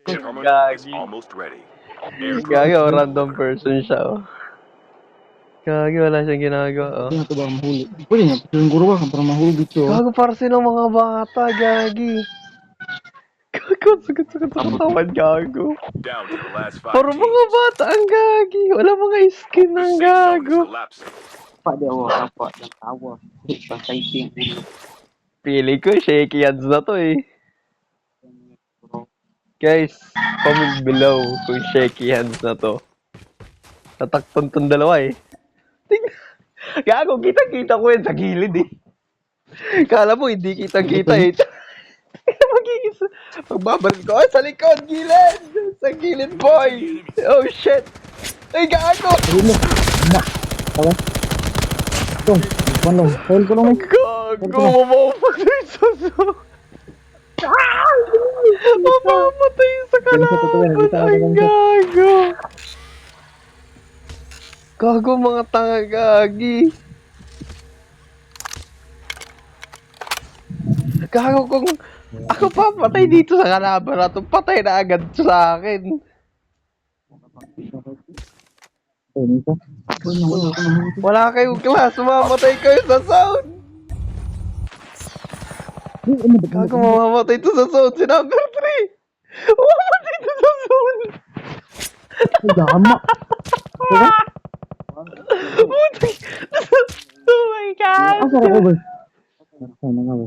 Terminal is Gagi. almost ready. Gagi, oh, random person siya, oh. Gagi, wala siyang ginagawa, oh. Hindi na ito ba mahuli? Pwede nga, yung guro ba para mahuli dito. Gago, para silang mga bata, Gagi. Gago, sagot sa katawan, gago. Down to the last 5 Para mga teams. bata ang Gagi. Wala mga skin The ng safe zone is gago. collapsing. Pa di ako, apa, yung tawa. Patay ting ulo. Pili ko, shaky hands na to, eh. Guys, comment below kung shaky hands na to. Tatakton tong dalawa, eh. Tingnan. Gago, kita-kita ko yan sa gilid, eh. Kala mo, hindi kita-kita, eh. Magiging magbabalik ko. Ay, sa likod, gilid! Sa gilid, boy! Oh, shit! Ay, gago! Ayun mo. Ma. Tawa. Ito. Paano? Hold ko lang. Gago! Mamamatay sa mamamatay sa kalaban! Ay, gago! Gago, mga tanga, gagi! Gago, kung ako papatay dito sa kalaban na to, patay na agad sa akin. Ayun ito. Wala ko nahuli. Wala kayong class, mamamatay kayo sa sound. Ano ba? Gago, mamamatay to sa sound, si number 3. Mamamatay to sa sound. Gama. Putik. Oh my God. Asa ako ba? Sana nga ba?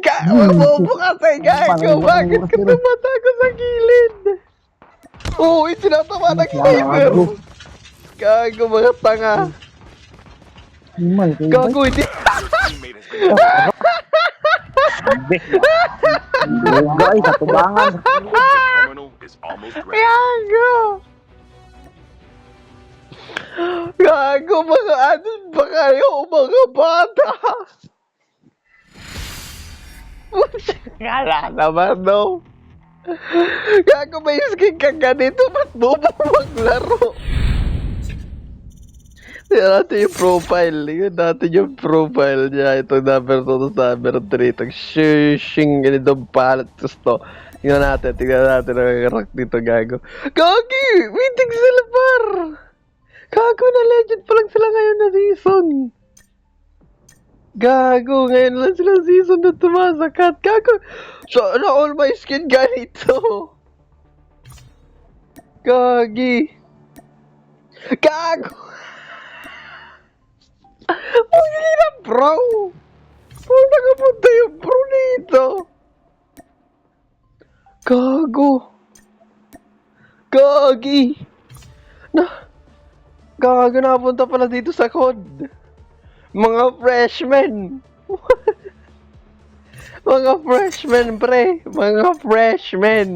Gago, bobo kasi, gago. Bakit ka tumatago sa gilid? Oo, itinatama ng sniper. Gago, mga tanga. Himal. Gago, hindi. Teammate has been Ay, katubangan. terminal is almost ready. Gago. Gago, mga anon ba kayo, mga bata? Kala naman, no? Gago, may skin ka ganito, ba't bobo maglaro? Tignan natin yung profile. Tignan natin yung profile niya. Itong number 2 to number 3. Itong shing ganitong palat gusto. Tignan natin ang rock dito, gago. Gagi! Winting sila, par! Gago, na legend pa lang sila ngayon na season. Gago, ngayon lang sila season na tumasakat. Gago, so na all my skin ganito. Gagi. Gago. Ang hirap, bro. Kung nakapunta yung bro dito. Gago. Gagi. Gago, napunta pala dito sa COD. Mga freshmen. Mga freshmen, pre. Mga freshmen.